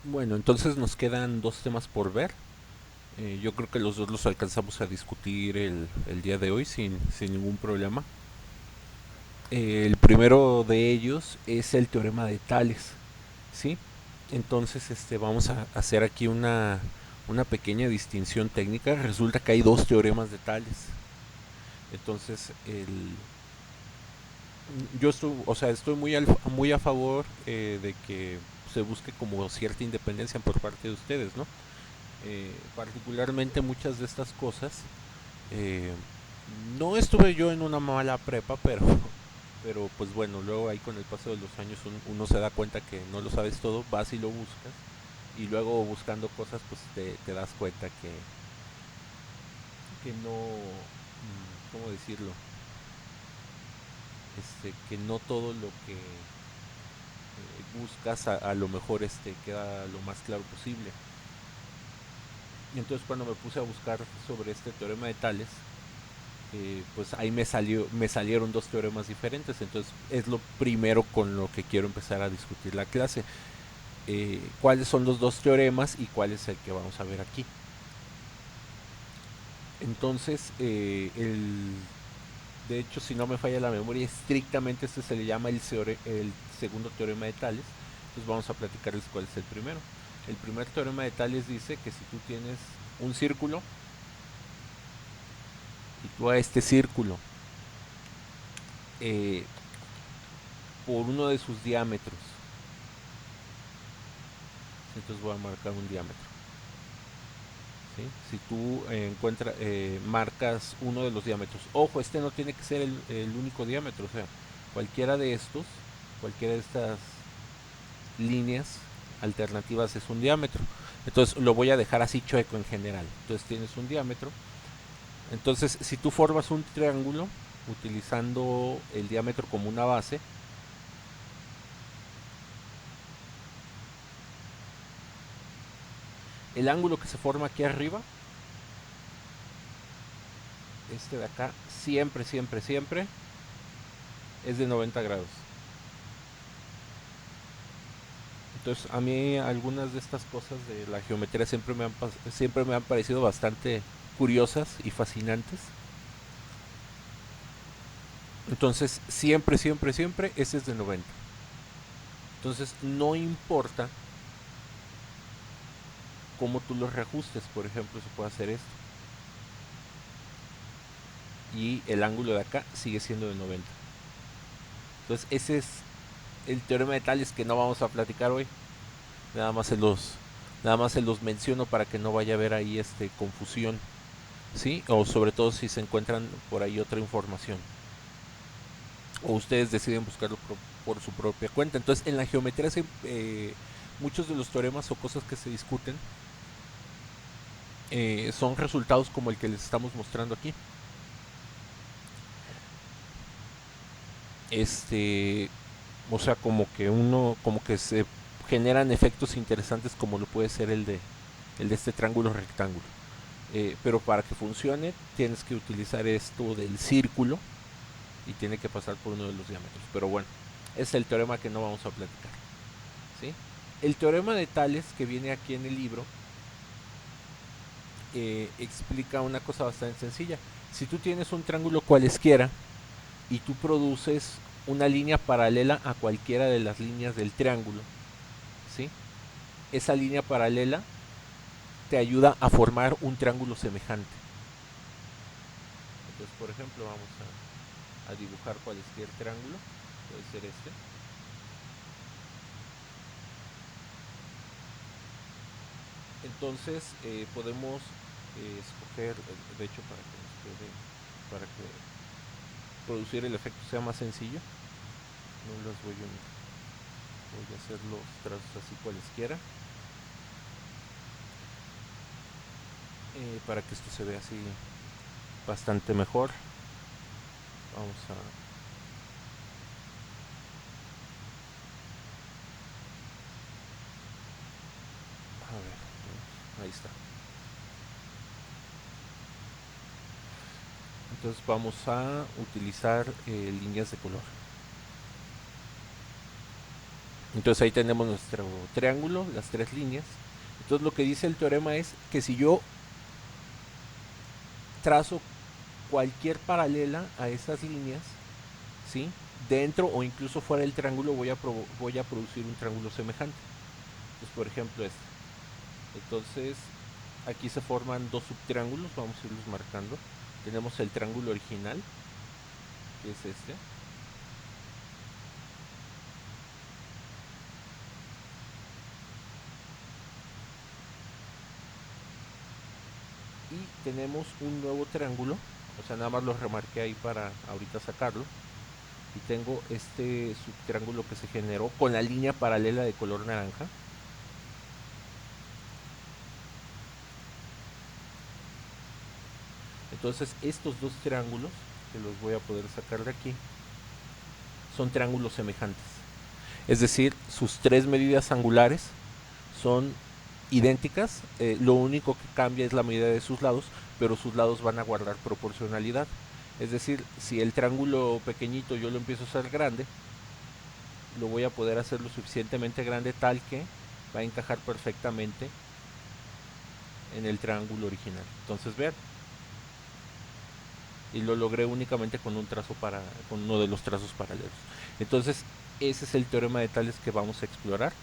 Bueno, entonces nos quedan dos temas por ver. Yo creo que los dos los alcanzamos a discutir el día de hoy sin ningún problema. El primero de ellos es el teorema de Tales, ¿sí? Entonces vamos a hacer aquí una pequeña distinción técnica. Resulta que hay dos teoremas de Tales. Entonces, yo estoy, o sea, estoy muy a favor de que se busque como cierta independencia por parte de ustedes, ¿no? Particularmente muchas de estas cosas. eh, no estuve yo en una mala prepa, pero pues bueno, luego ahí con el paso de los años uno se da cuenta que no lo sabes todo, vas y lo buscas, y luego buscando cosas pues te das cuenta que no, ¿cómo decirlo? Que no todo lo que buscas a lo mejor queda lo más claro posible. Y entonces cuando me puse a buscar sobre este teorema de Tales, pues ahí me salieron dos teoremas diferentes. Entonces es lo primero con lo que quiero empezar a discutir la clase. ¿Cuáles son los dos teoremas y cuál es el que vamos a ver aquí? Entonces, de hecho, si no me falla la memoria, estrictamente este se le llama el segundo teorema de Tales. Entonces vamos a platicarles cuál es el primero. El primer teorema de Tales dice que si tú tienes un círculo y tú a este círculo eh, por uno de sus diámetros, entonces voy a marcar un diámetro. ¿Sí? Si tú marcas uno de los diámetros, ojo, este no tiene que ser el único diámetro, o sea, cualquiera de estos, cualquiera de estas líneas alternativas es un diámetro. Entonces lo voy a dejar así chueco en general. Entonces tienes un diámetro. Entonces si tú formas un triángulo utilizando el diámetro como una base, el ángulo que se forma aquí arriba, este de acá, siempre, siempre, siempre es de 90 grados. Entonces a mí algunas de estas cosas de la geometría siempre me han parecido bastante curiosas y fascinantes. Entonces siempre, siempre, siempre ese es de 90. Entonces no importa cómo tú los reajustes. Por ejemplo, se puede hacer esto. Y el ángulo de acá sigue siendo de 90. Entonces ese es el teorema de Tales que no vamos a platicar hoy. Nada más nada más se los menciono para que no vaya a haber ahí confusión. ¿Sí? O sobre todo si se encuentran por ahí otra información. O ustedes deciden buscarlo por su propia cuenta. Entonces en la geometría muchos de los teoremas o cosas que se discuten son resultados como el que les estamos mostrando aquí. este o sea, como que se generan efectos interesantes como lo puede ser el de este triángulo rectángulo. Pero para que funcione tienes que utilizar esto del círculo y tiene que pasar por uno de los diámetros. Pero bueno, es el teorema que no vamos a platicar, ¿sí? El teorema de Tales que viene aquí en el libro explica una cosa bastante sencilla. Si tú tienes un triángulo cualesquiera y tú produces una línea paralela a cualquiera de las líneas del triángulo, ¿sí? Esa línea paralela te ayuda a formar un triángulo semejante. Entonces, por ejemplo, vamos a dibujar cualquier triángulo, puede ser este. Entonces, podemos escoger, de hecho, para que producir el efecto sea más sencillo, no voy a hacer los trazos así cualesquiera, para que esto se vea así bastante mejor. Vamos a ver, ahí está. Entonces vamos a utilizar líneas de color. Entonces ahí tenemos nuestro triángulo, las tres líneas. Entonces lo que dice el teorema es que si yo trazo cualquier paralela a esas líneas, ¿sí? Dentro o incluso fuera del triángulo voy a producir un triángulo semejante. Entonces, por ejemplo, este. Entonces, aquí se forman dos subtriángulos, vamos a irlos marcando. Tenemos el triángulo original, que es este. Y tenemos un nuevo triángulo, o sea, nada más lo remarqué ahí para ahorita sacarlo. Y tengo este subtriángulo que se generó con la línea paralela de color naranja. Entonces, estos dos triángulos, que los voy a poder sacar de aquí, son triángulos semejantes. Es decir, sus tres medidas angulares son idénticas, lo único que cambia es la medida de sus lados, pero sus lados van a guardar proporcionalidad. Es decir, si el triángulo pequeñito yo lo empiezo a hacer grande, lo voy a poder hacer lo suficientemente grande tal que va a encajar perfectamente en el triángulo original. Entonces vean, y lo logré únicamente con con uno de los trazos paralelos. Entonces, ese es el teorema de Tales que vamos a explorar,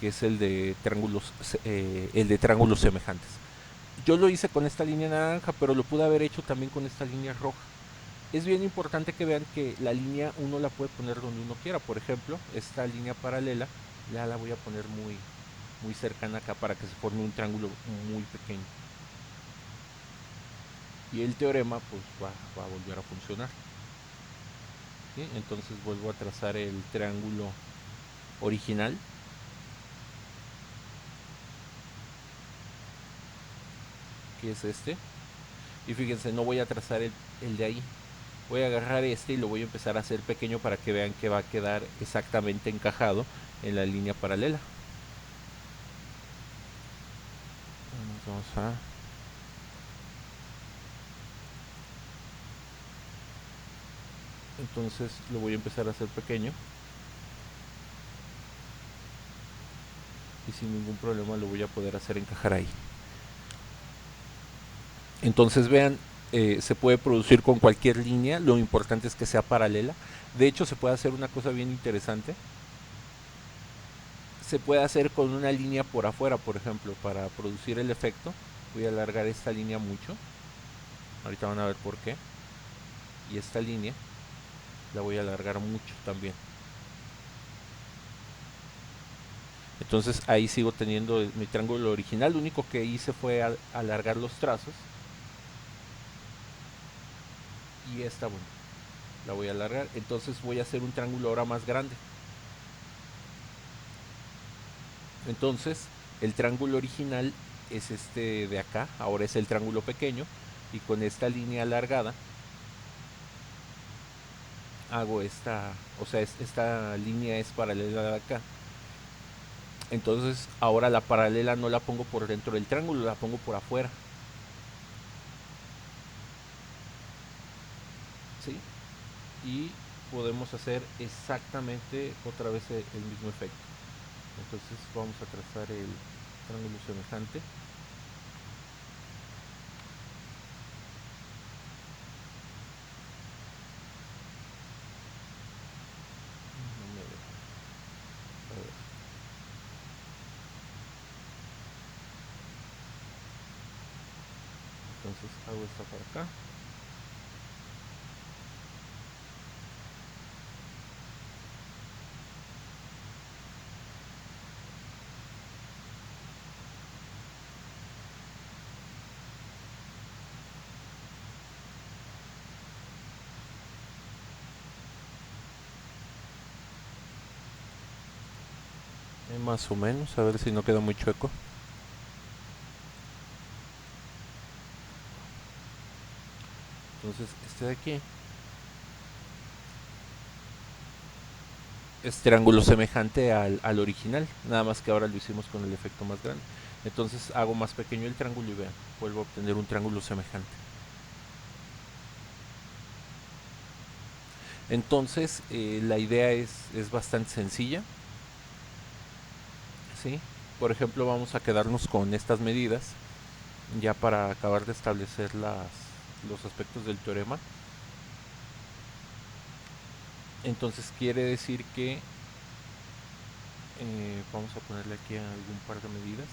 que es el de triángulos semejantes. Yo lo hice con esta línea naranja, pero lo pude haber hecho también con esta línea roja. Es bien importante que vean que la línea uno la puede poner donde uno quiera. Por ejemplo, esta línea paralela ya la voy a poner muy cercana acá para que se forme un triángulo muy pequeño. Y el teorema pues va a volver a funcionar. ¿Sí? Entonces vuelvo a trazar el triángulo original, que es este. Y fíjense, no voy a trazar el de ahí. Voy a agarrar este y lo voy a empezar a hacer pequeño para que vean que va a quedar exactamente encajado en la línea paralela. Vamos a... Entonces lo voy a empezar a hacer pequeño y sin ningún problema lo voy a poder hacer encajar ahí. Entonces vean, se puede producir con cualquier línea, lo importante es que sea paralela. De hecho se puede hacer una cosa bien interesante. Se puede hacer con una línea por afuera, por ejemplo, para producir el efecto. Voy a alargar esta línea mucho. Ahorita van a ver por qué. Y esta línea la voy a alargar mucho también. Entonces ahí sigo teniendo mi triángulo original. Lo único que hice fue alargar los trazos. Y esta, bueno, la voy a alargar. Entonces voy a hacer un triángulo ahora más grande. Entonces el triángulo original es este de acá. Ahora es el triángulo pequeño. Y con esta línea alargada hago esta, o sea, esta línea es paralela de acá. Entonces ahora la paralela no la pongo por dentro del triángulo, la pongo por afuera. ¿Sí? Y podemos hacer exactamente otra vez el mismo efecto. Entonces vamos a trazar el triángulo semejante. No me deja. A ver. Entonces hago esta para acá. Más o menos, a ver si no queda muy chueco. Entonces este de aquí es triángulo semejante al original, nada más que ahora lo hicimos con el efecto más grande. Entonces hago más pequeño el triángulo y vean, vuelvo a obtener un triángulo semejante. Entonces la idea es bastante sencilla. ¿sí? Por ejemplo, vamos a quedarnos con estas medidas ya para acabar de establecer los aspectos del teorema. Entonces quiere decir que vamos a ponerle aquí algún par de medidas.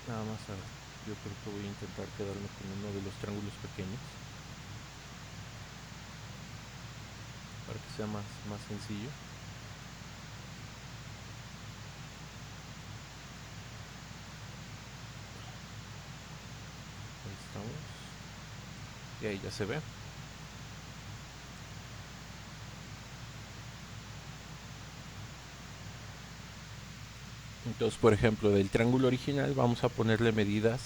Nada más, a ver, yo creo que voy a intentar quedarme con uno de los triángulos pequeños para que sea más sencillo. Ahí estamos. Y ahí ya se ve. Entonces, por ejemplo, del triángulo original vamos a ponerle medidas.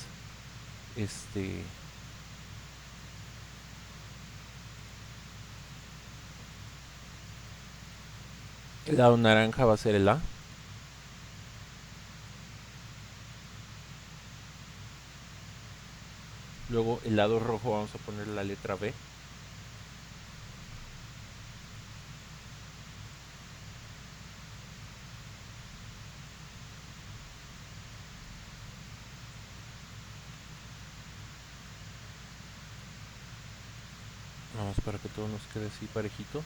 Este. El lado naranja va a ser el A. Luego el lado rojo vamos a poner la letra B. Vamos para que todo nos quede así parejito.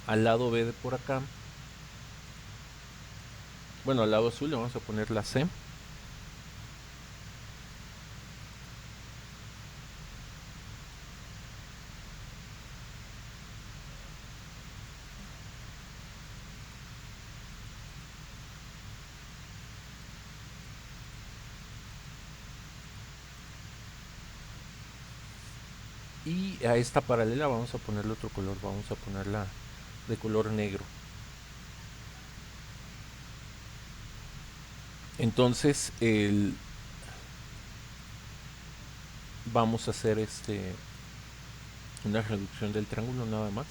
Al lado B de por acá. Bueno, al lado azul le vamos a poner la C. Y a esta paralela vamos a ponerle otro color. Vamos a ponerla de color negro. Entonces vamos a hacer una reducción del triángulo nada más.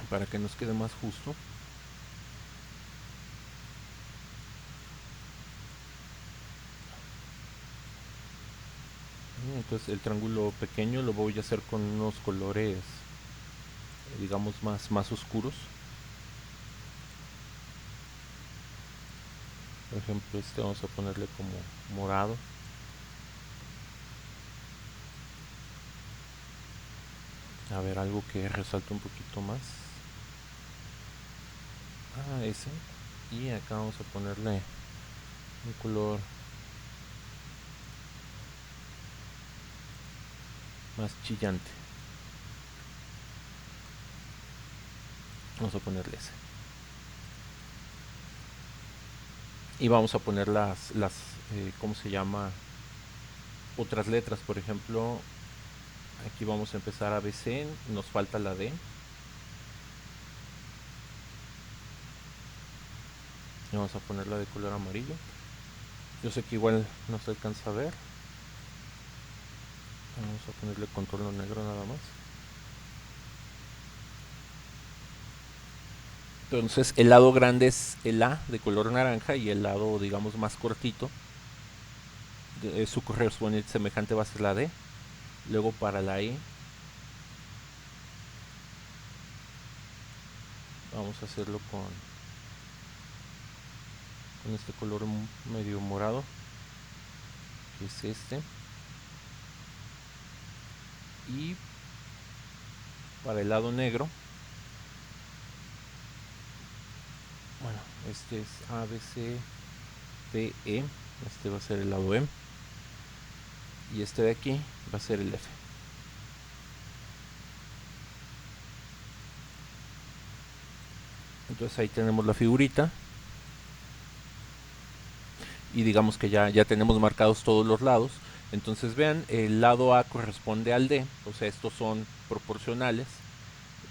Para que nos quede más justo. Entonces el triángulo pequeño lo voy a hacer con unos colores, digamos, más oscuros. Por ejemplo, vamos a ponerle como morado. A ver, algo que resalte un poquito más. Ese. Y acá vamos a ponerle un color más chillante. Vamos a ponerle ese. Y vamos a poner ¿cómo se llama? Otras letras, por ejemplo, aquí vamos a empezar a ABC, nos falta la D. Y vamos a ponerla de color amarillo. Yo sé que igual no se alcanza a ver. Vamos a ponerle contorno negro nada más. Entonces el lado grande es el A de color naranja y el lado, digamos, más cortito, su correspondiente semejante va a ser la D. Luego para la E vamos a hacerlo con este color medio morado, que es este. Y para el lado negro, bueno, este es A, B, C, D, E. Este va a ser el lado M. Y este de aquí va a ser el F. Entonces ahí tenemos la figurita. Y digamos que ya tenemos marcados todos los lados. Entonces vean, el lado A corresponde al D, o sea, estos son proporcionales.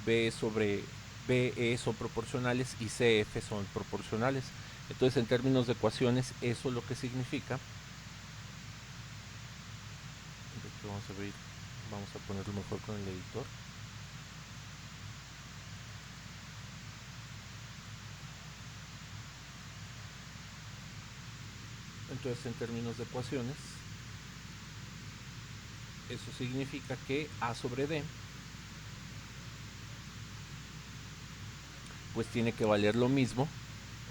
B sobre BE son proporcionales y CF son proporcionales. Entonces, en términos de ecuaciones, eso lo que significa. De hecho, vamos a ponerlo mejor con el editor. Entonces, en términos de ecuaciones, Eso significa que A sobre D pues tiene que valer lo mismo,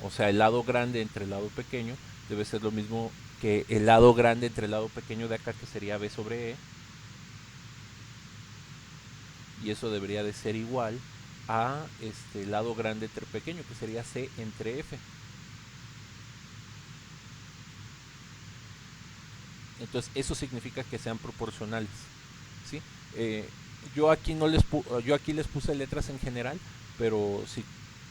o sea, el lado grande entre el lado pequeño debe ser lo mismo que el lado grande entre el lado pequeño de acá, que sería B sobre E, y eso debería de ser igual a este lado grande entre pequeño, que sería C entre F. Entonces eso significa que sean proporcionales, ¿sí? Eh, yo aquí les puse letras en general, pero si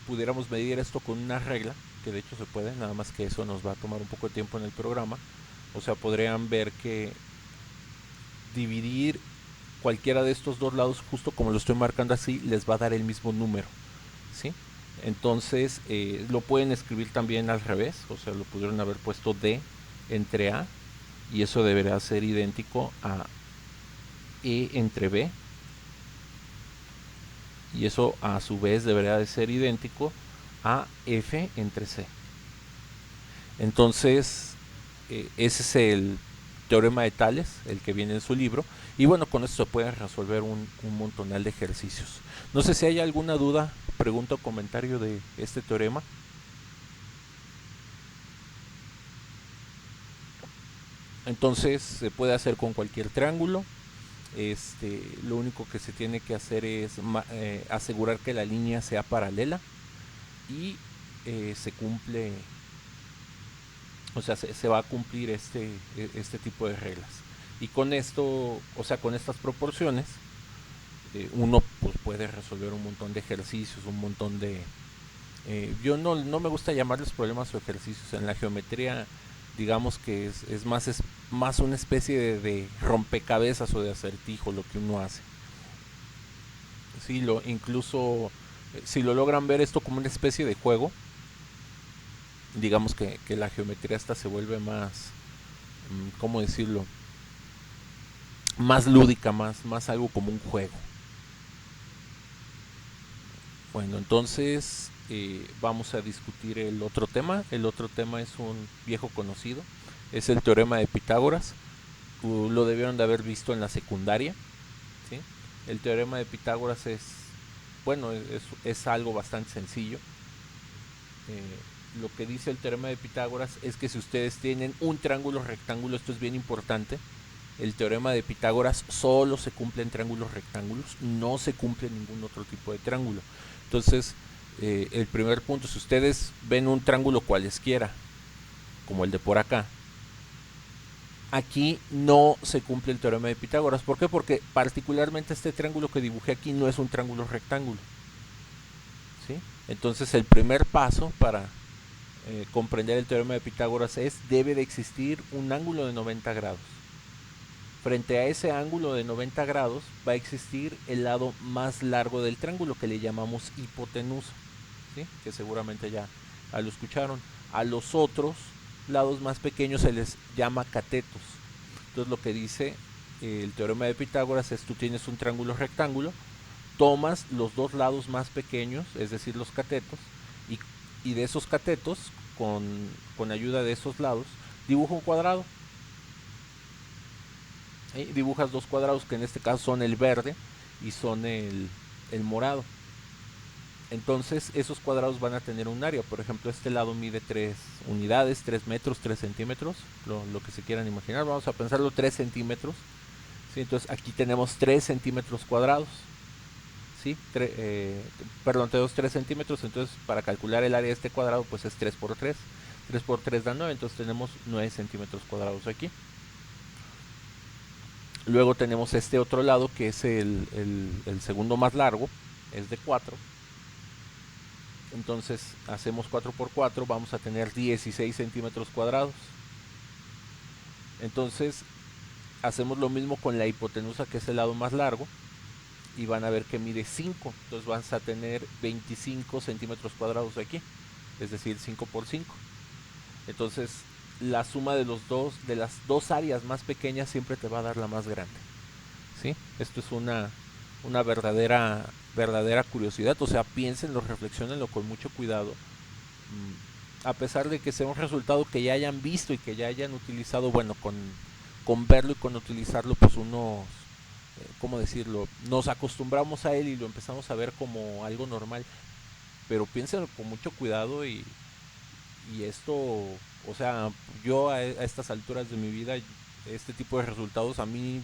pudiéramos medir esto con una regla, que de hecho se puede, nada más que eso nos va a tomar un poco de tiempo en el programa, o sea, podrían ver que dividir cualquiera de estos dos lados, justo como lo estoy marcando así, les va a dar el mismo número, ¿sí? Entonces lo pueden escribir también al revés, o sea, lo pudieron haber puesto D entre A, y eso deberá ser idéntico a E entre B, y eso a su vez deberá de ser idéntico a F entre C. Entonces, ese es el teorema de Tales, el que viene en su libro, y bueno, con esto se puede resolver un montonal de ejercicios. No sé si hay alguna duda, pregunta o comentario de este teorema. Entonces se puede hacer con cualquier triángulo. Lo único que se tiene que hacer es asegurar que la línea sea paralela y se cumple, o sea, se va a cumplir este tipo de reglas. Y con esto, o sea, con estas proporciones, uno pues, puede resolver un montón de ejercicios, un montón de... yo no me gusta llamarles problemas o ejercicios. En la geometría, digamos que es más una especie de rompecabezas o de acertijo lo que uno hace. Sí, incluso si lo logran ver esto como una especie de juego, digamos que la geometría esta se vuelve más, ¿cómo decirlo? Más lúdica, más algo como un juego. Bueno, entonces vamos a discutir el otro tema. El otro tema es un viejo conocido, es el teorema de Pitágoras. Lo debieron de haber visto en la secundaria, ¿sí? El teorema de Pitágoras bueno, es algo bastante sencillo. Lo que dice el teorema de Pitágoras es que si ustedes tienen un triángulo rectángulo, esto es bien importante, el teorema de Pitágoras solo se cumple en triángulos rectángulos, no se cumple en ningún otro tipo de triángulo. Entonces, el primer punto, si ustedes ven un triángulo cualesquiera, como el de por acá, aquí no se cumple el teorema de Pitágoras. ¿Por qué? Porque particularmente este triángulo que dibujé aquí no es un triángulo rectángulo, ¿sí? Entonces, el primer paso para comprender el teorema de Pitágoras debe de existir un ángulo de 90 grados. Frente a ese ángulo de 90 grados va a existir el lado más largo del triángulo, que le llamamos hipotenusa, ¿sí? Que seguramente ya lo escucharon. A los otros lados más pequeños se les llama catetos. Entonces lo que dice el teorema de Pitágoras es: tú tienes un triángulo rectángulo, tomas los dos lados más pequeños, es decir, los catetos, y de esos catetos, con ayuda de esos lados, dibuja un cuadrado. Dibujas dos cuadrados, que en este caso son el verde y son el morado. Entonces esos cuadrados van a tener un área. Por ejemplo, este lado mide 3 unidades, 3 metros, 3 centímetros, lo que se quieran imaginar. Vamos a pensarlo 3 centímetros. ¿Sí? Entonces aquí tenemos 3 centímetros cuadrados. ¿Sí? Perdón, tenemos 3 centímetros. Entonces para calcular el área de este cuadrado pues es 3 por 3. 3 por 3 da 9, entonces tenemos 9 centímetros cuadrados aquí. Luego tenemos este otro lado, que es el segundo más largo, es de 4. Entonces hacemos 4 por 4, vamos a tener 16 centímetros cuadrados. Entonces hacemos lo mismo con la hipotenusa, que es el lado más largo, y van a ver que mide 5. Entonces vas a tener 25 centímetros cuadrados aquí, es decir, 5 por 5. Entonces la suma de las dos áreas más pequeñas siempre te va a dar la más grande. ¿Sí? Esto es una verdadera curiosidad. O sea, piénsenlo, reflexionenlo con mucho cuidado. A pesar de que sea un resultado que ya hayan visto y que ya hayan utilizado, bueno, con verlo y con utilizarlo, pues uno, ¿cómo decirlo? Nos acostumbramos a él y lo empezamos a ver como algo normal, pero piénsenlo con mucho cuidado y esto, o sea, yo a estas alturas de mi vida, este tipo de resultados a mí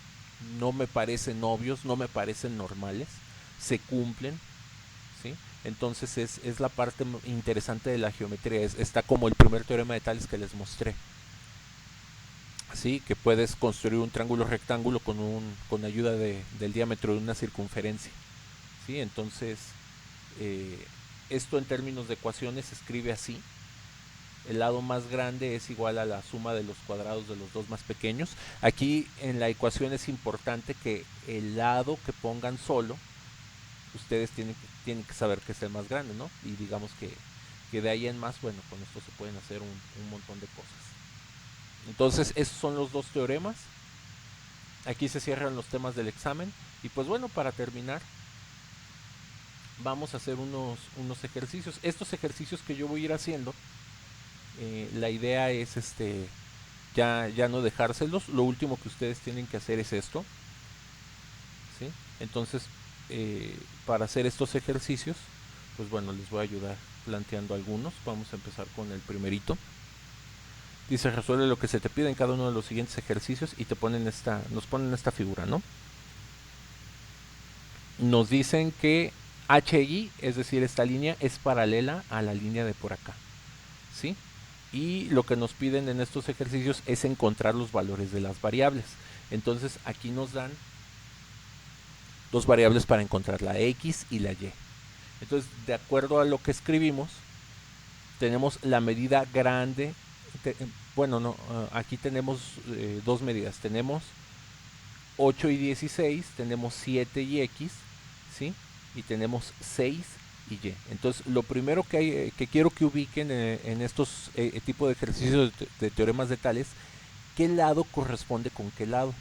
no me parecen obvios, no me parecen normales, se cumplen, ¿sí? Entonces es la parte interesante de la geometría, está como el primer teorema de Tales que les mostré, ¿sí? Que puedes construir un triángulo rectángulo con ayuda del diámetro de una circunferencia, ¿sí? Entonces, eh, esto en términos de ecuaciones se escribe así: el lado más grande es igual a la suma de los cuadrados de los dos más pequeños. Aquí en la ecuación es importante que el lado que pongan solo, ustedes tienen que saber que es el más grande, ¿no? Y digamos que de ahí en más, bueno, con esto se pueden hacer un montón de cosas. Entonces, esos son los dos teoremas. Aquí se cierran los temas del examen. Y pues bueno, para terminar, vamos a hacer unos ejercicios. Estos ejercicios que yo voy a ir haciendo, la idea es ya no dejárselos. Lo último que ustedes tienen que hacer es esto, ¿sí? Entonces, para hacer estos ejercicios, pues bueno, les voy a ayudar planteando algunos. Vamos a empezar con el primerito. Dice: resuelve lo que se te pide en cada uno de los siguientes ejercicios, y nos ponen esta figura, ¿no? Nos dicen que HI, es decir, esta línea es paralela a la línea de por acá, ¿sí? Y lo que nos piden en estos ejercicios es encontrar los valores de las variables. Entonces aquí nos dan dos variables para encontrar la X y la Y. Entonces, de acuerdo a lo que escribimos, tenemos la medida grande. Bueno, no, aquí tenemos dos medidas. Tenemos 8 y 16, tenemos 7 y X, ¿sí? Y tenemos 6 y Y. Entonces, lo primero que quiero que ubiquen en estos tipos de ejercicios de teoremas de Tales, ¿qué lado corresponde con qué lado?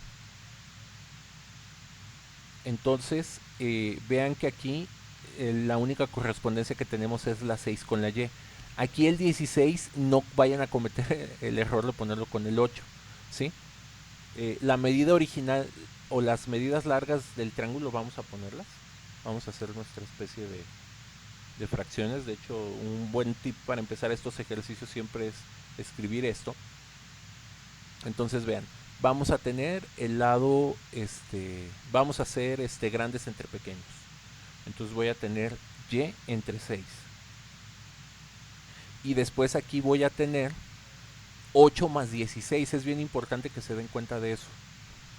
Entonces, vean que aquí la única correspondencia que tenemos es la 6 con la Y. Aquí el 16 no vayan a cometer el error de ponerlo con el 8, ¿sí? La medida original o las medidas largas del triángulo vamos a ponerlas. Vamos a hacer nuestra especie de fracciones. De hecho, un buen tip para empezar estos ejercicios siempre es escribir esto. Entonces vean, vamos a tener el lado, vamos a hacer grandes entre pequeños. Entonces voy a tener Y entre 6. Y después aquí voy a tener 8 más 16. Es bien importante que se den cuenta de eso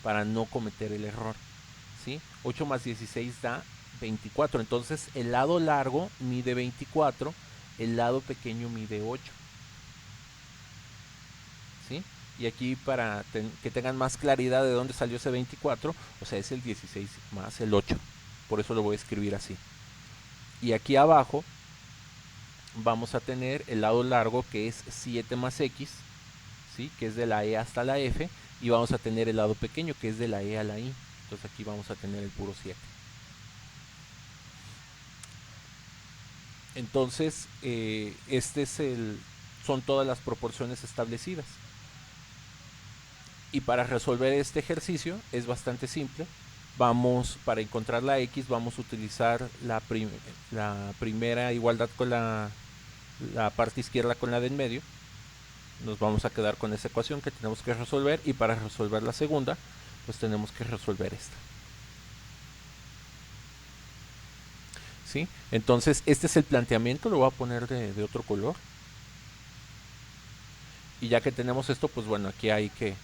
para no cometer el error, ¿sí? 8 más 16 da 24. Entonces el lado largo mide 24, el lado pequeño mide 8, ¿sí? Y aquí para que tengan más claridad de dónde salió ese 24, o sea, es el 16 más el 8. Por eso lo voy a escribir así. Y aquí abajo vamos a tener el lado largo, que es 7 más X, ¿sí? Que es de la E hasta la F. Y vamos a tener el lado pequeño, que es de la E a la I. Entonces aquí vamos a tener el puro 7. Entonces, son todas las proporciones establecidas. Y para resolver este ejercicio es bastante simple. Para encontrar la X, vamos a utilizar la primera igualdad con la parte izquierda con la de en medio. Nos vamos a quedar con esa ecuación que tenemos que resolver, y para resolver la segunda, pues tenemos que resolver esta. ¿Sí? Entonces, este es el planteamiento, lo voy a poner de otro color. Y ya que tenemos esto, pues bueno, aquí hay que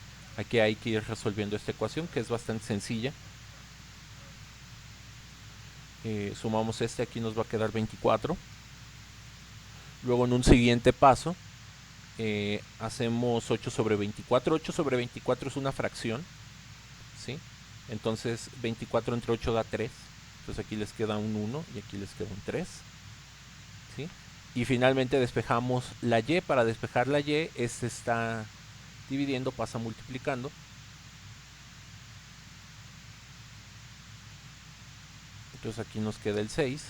ir resolviendo esta ecuación, que es bastante sencilla. Sumamos aquí nos va a quedar 24. Luego en un siguiente paso hacemos 8 sobre 24. 8 sobre 24 es una fracción, ¿sí? Entonces 24 entre 8 da 3. Entonces aquí les queda un 1 y aquí les queda un 3, ¿sí? Y finalmente despejamos la Y. Para despejar la Y, está dividiendo, pasa multiplicando. Entonces aquí nos queda el 6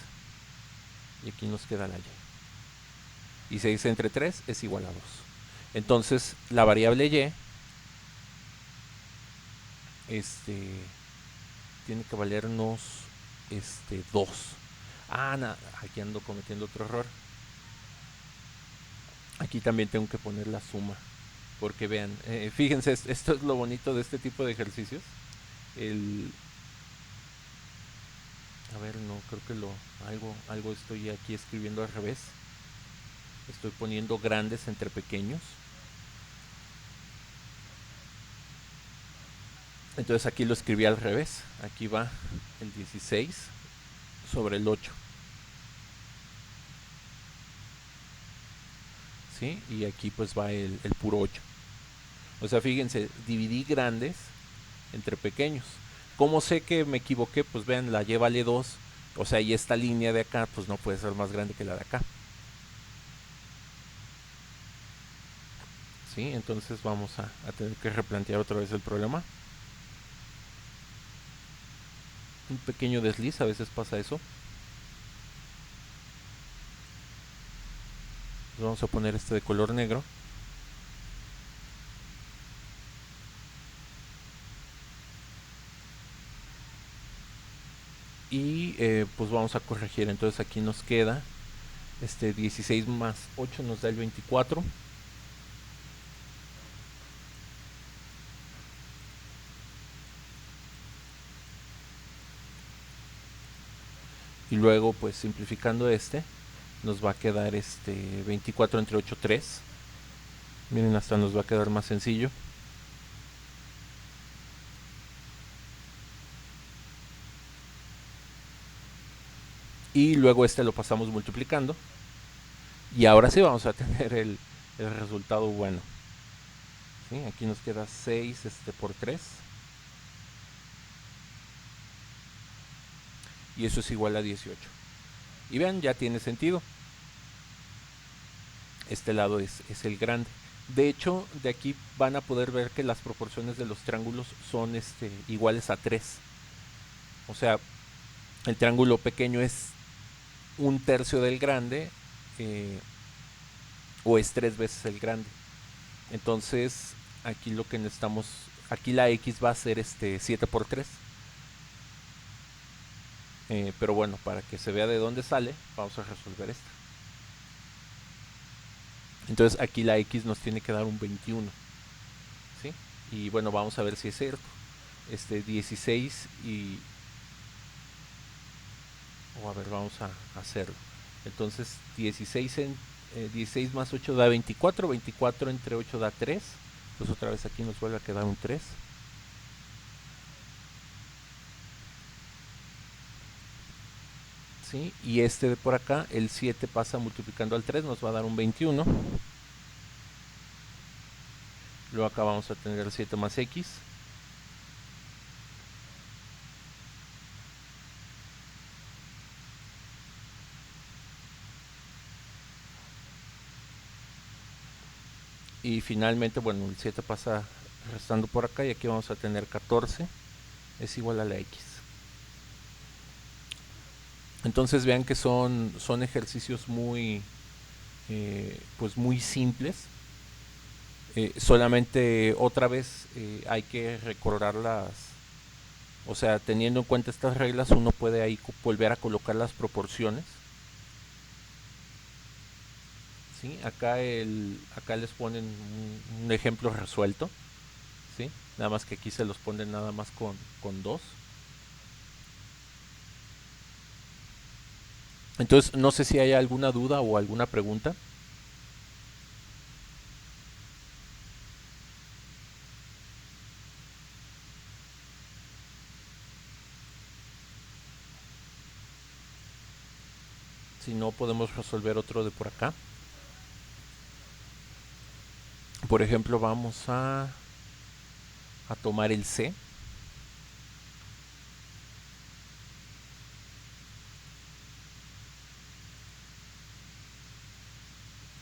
y aquí nos queda la Y. Y 6 entre 3 es igual a 2. Entonces la variable Y este tiene que valernos 2. Aquí ando cometiendo otro error. Aquí también tengo que poner la suma. Porque vean, fíjense, esto es lo bonito de este tipo de ejercicios. El, a ver, no, creo que algo estoy aquí escribiendo al revés. Estoy poniendo grandes entre pequeños. Entonces aquí lo escribí al revés. Aquí va el 16 sobre el 8. ¿Sí? Y aquí pues va el puro 8. O sea, fíjense, dividí grandes entre pequeños. ¿Cómo sé que me equivoqué? Pues vean, la Y vale 2. O sea, y esta línea de acá pues no puede ser más grande que la de acá. ¿Sí? Entonces vamos a tener que replantear otra vez el problema. Un pequeño desliz, a veces pasa eso. Vamos a poner este de color negro. Y pues vamos a corregir. Entonces aquí nos queda 16 más 8 nos da el 24. Y luego pues simplificando nos va a quedar 24 entre 8, 3. Miren, hasta nos va a quedar más sencillo. Y luego lo pasamos multiplicando. Y ahora sí vamos a tener el resultado bueno. ¿Sí? Aquí nos queda 6 por 3. Y eso es igual a 18. Y vean, ya tiene sentido. Este lado es el grande. De hecho, de aquí van a poder ver que las proporciones de los triángulos son iguales a 3. O sea, el triángulo pequeño es un tercio del grande, o es 3 veces el grande. Entonces, aquí lo que necesitamos, aquí la x va a ser 7 por 3. Pero bueno, para que se vea de dónde sale, vamos a resolver esto. Entonces aquí la x nos tiene que dar un 21. ¿Sí? Y bueno, vamos a ver si es cierto. 16 y... O a ver, vamos a hacerlo. Entonces 16 más 8 da 24. 24 entre 8 da 3. Entonces otra vez aquí nos vuelve a quedar un 3. ¿Sí? Y de por acá, el 7 pasa multiplicando al 3, nos va a dar un 21. Luego acá vamos a tener el 7 más x. Y finalmente, bueno, el 7 pasa restando por acá y aquí vamos a tener 14. Es igual a la x. Entonces vean que son ejercicios pues muy simples. Solamente otra vez hay que recordar o sea, teniendo en cuenta estas reglas, uno puede ahí volver a colocar las proporciones. ¿Sí? Acá les ponen un ejemplo resuelto. ¿Sí? Nada más que aquí se los ponen nada más con 2. Entonces, no sé si hay alguna duda o alguna pregunta. Si no, podemos resolver otro de por acá. Por ejemplo, vamos a tomar el C.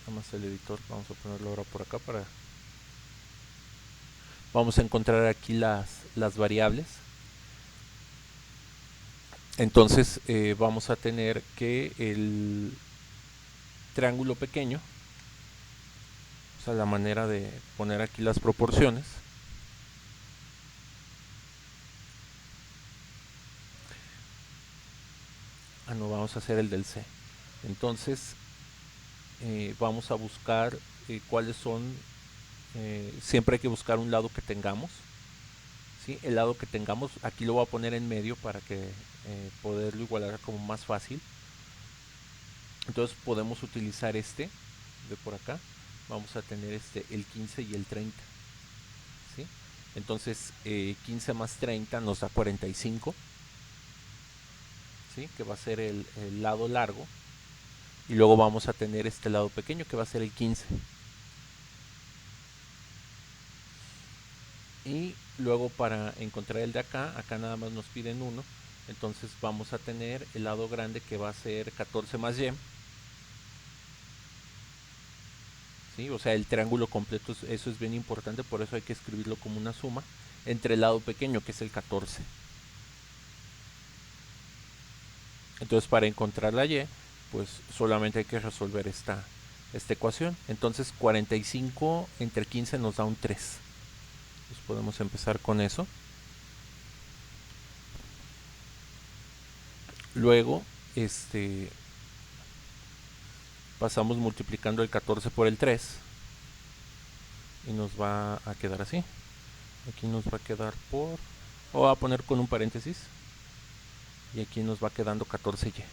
Nada más el editor, vamos a ponerlo ahora por acá para... Vamos a encontrar aquí las variables. Entonces vamos a tener que el triángulo pequeño, o sea, la manera de poner aquí las proporciones, no, vamos a hacer el del C. Entonces vamos a buscar cuáles son, siempre hay que buscar un lado que tengamos, ¿sí? El lado que tengamos, aquí lo voy a poner en medio para que poderlo igualar como más fácil. Entonces podemos utilizar este de por acá. Vamos a tener el 15 y el 30, ¿sí? Entonces 15 más 30 nos da 45, ¿sí? Que va a ser el lado largo. Y luego vamos a tener este lado pequeño que va a ser el 15. Y luego para encontrar el de acá, acá nada más nos piden uno. Entonces vamos a tener el lado grande que va a ser 14 más y. ¿Sí? O sea, el triángulo completo, eso es bien importante, por eso hay que escribirlo como una suma entre el lado pequeño, que es el 14. Entonces para encontrar la y, pues solamente hay que resolver esta ecuación. Entonces 45 entre 15 nos da un 3. Entonces podemos empezar con eso. Luego, pasamos multiplicando el 14 por el 3 y nos va a quedar así. Aquí nos va a quedar por... O voy a poner con un paréntesis. Y aquí nos va quedando 14y.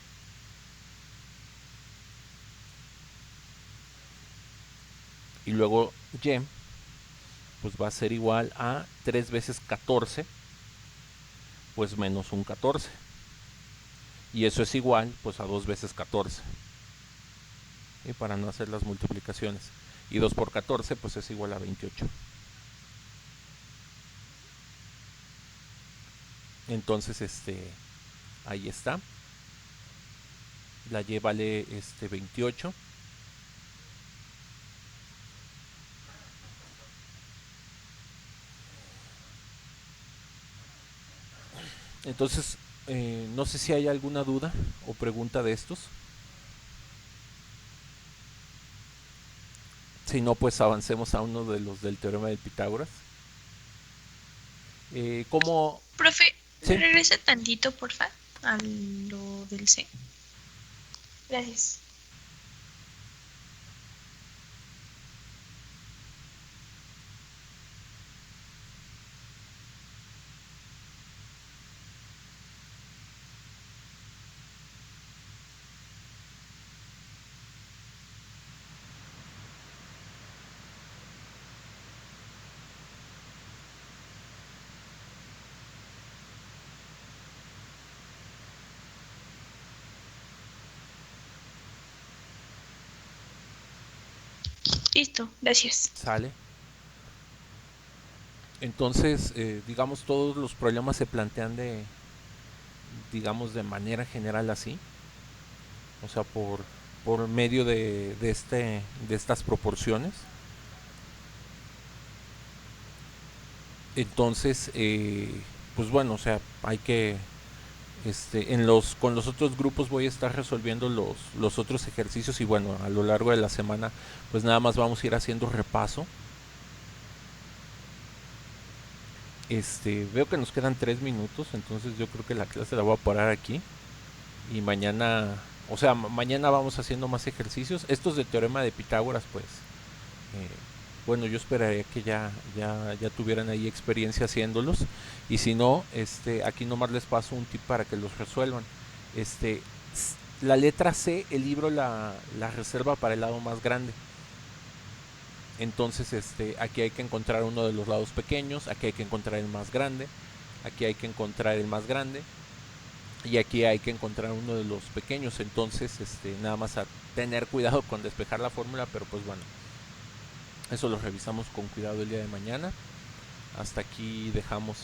Y luego y pues va a ser igual a 3 veces 14 pues menos un 14. Y eso es igual pues a 2 veces 14. Y para no hacer las multiplicaciones. Y 2 por 14 pues es igual a 28. Entonces ahí está. La y vale 28. Entonces no sé si hay alguna duda o pregunta de estos. Si no, pues avancemos a uno de los del teorema de Pitágoras. ¿Cómo? Profe, ¿me Sí, regresa tantito, porfa? A lo del C. Gracias. Listo, gracias. sale. Entonces, digamos, todos los problemas se plantean digamos, de manera general así. O sea, por medio de estas proporciones. Entonces, pues bueno, o sea, hay que, con los otros grupos voy a estar resolviendo los otros ejercicios y bueno, a lo largo de la semana, pues nada más vamos a ir haciendo repaso. Veo que nos quedan 3 minutos, entonces yo creo que la clase la voy a parar aquí. Y mañana, o sea, mañana vamos haciendo más ejercicios. Estos de teorema de Pitágoras, pues, eh, bueno, yo esperaría que ya tuvieran ahí experiencia haciéndolos. Y si no, aquí nomás les paso un tip para que los resuelvan. Este, la letra C, el libro la reserva para el lado más grande. Entonces, aquí hay que encontrar uno de los lados pequeños, aquí hay que encontrar el más grande, aquí hay que encontrar el más grande y aquí hay que encontrar uno de los pequeños. Entonces, nada más a tener cuidado con despejar la fórmula, pero pues bueno, eso lo revisamos con cuidado el día de mañana. Hasta aquí dejamos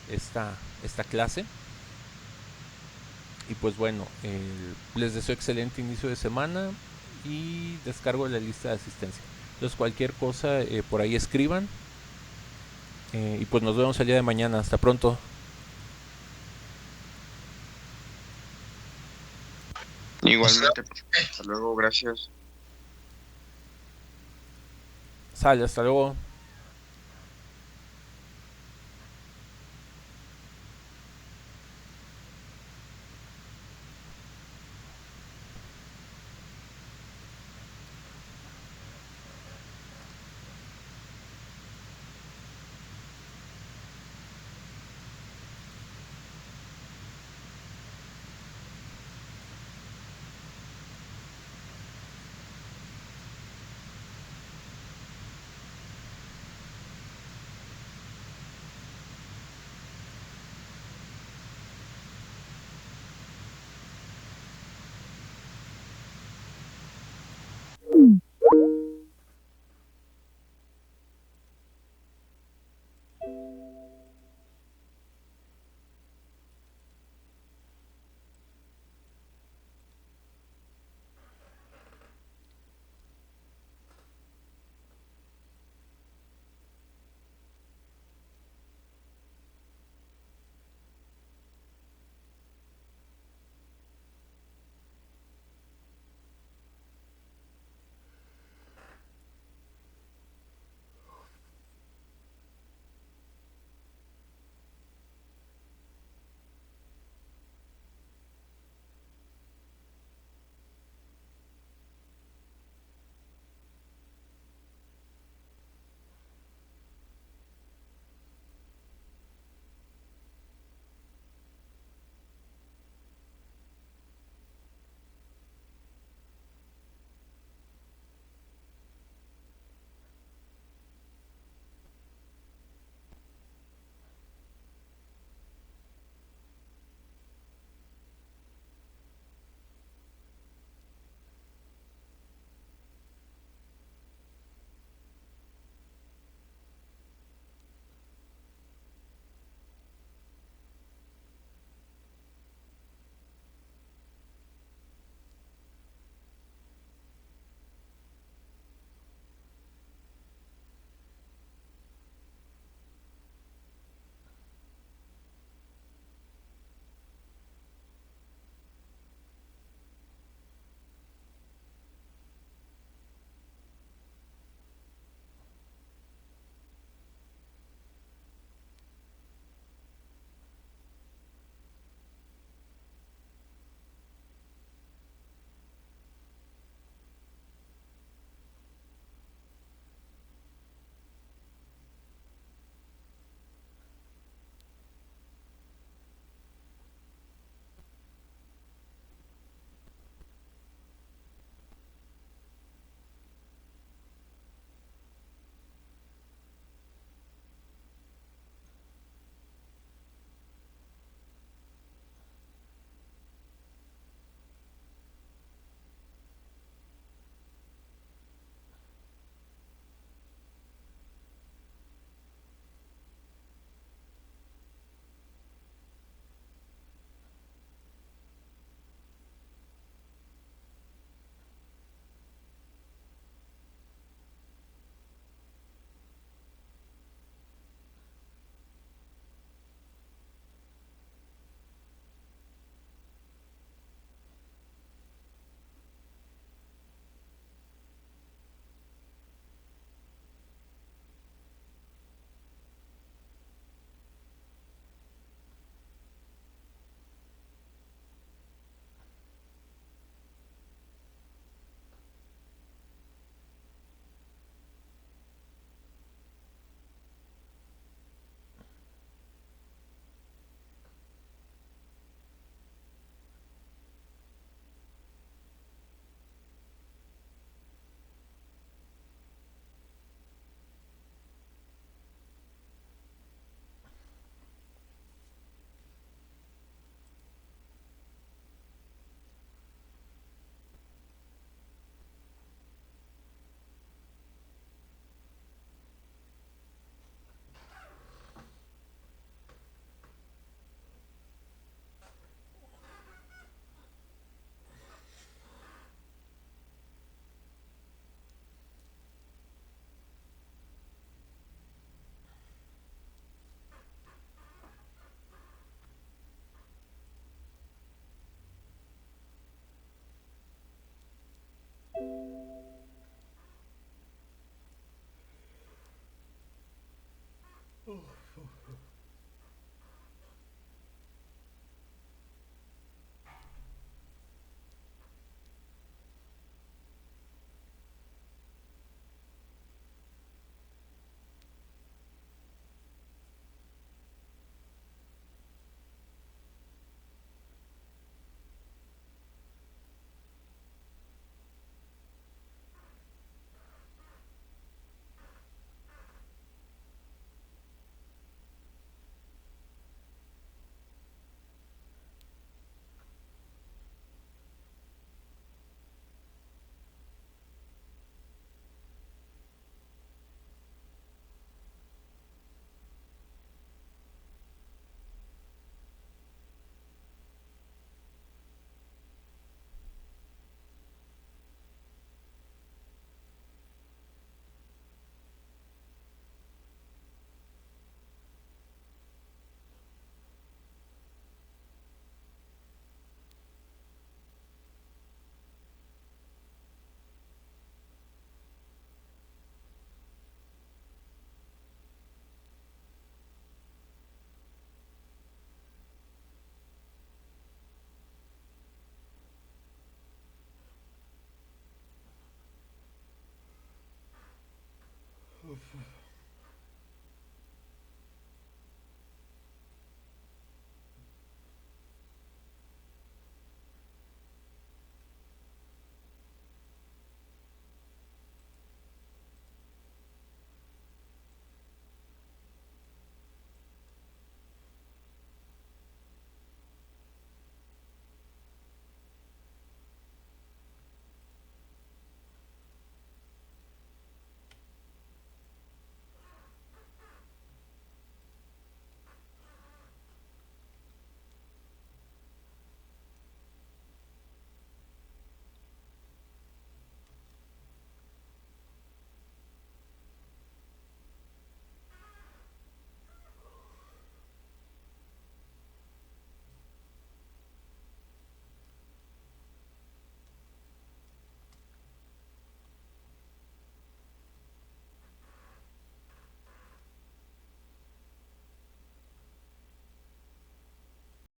esta clase. Y pues bueno, les deseo excelente inicio de semana y descargo la lista de asistencia. Entonces cualquier cosa por ahí escriban. Y pues nos vemos el día de mañana. Hasta pronto. Igualmente, hasta luego, gracias. Sale, hasta luego.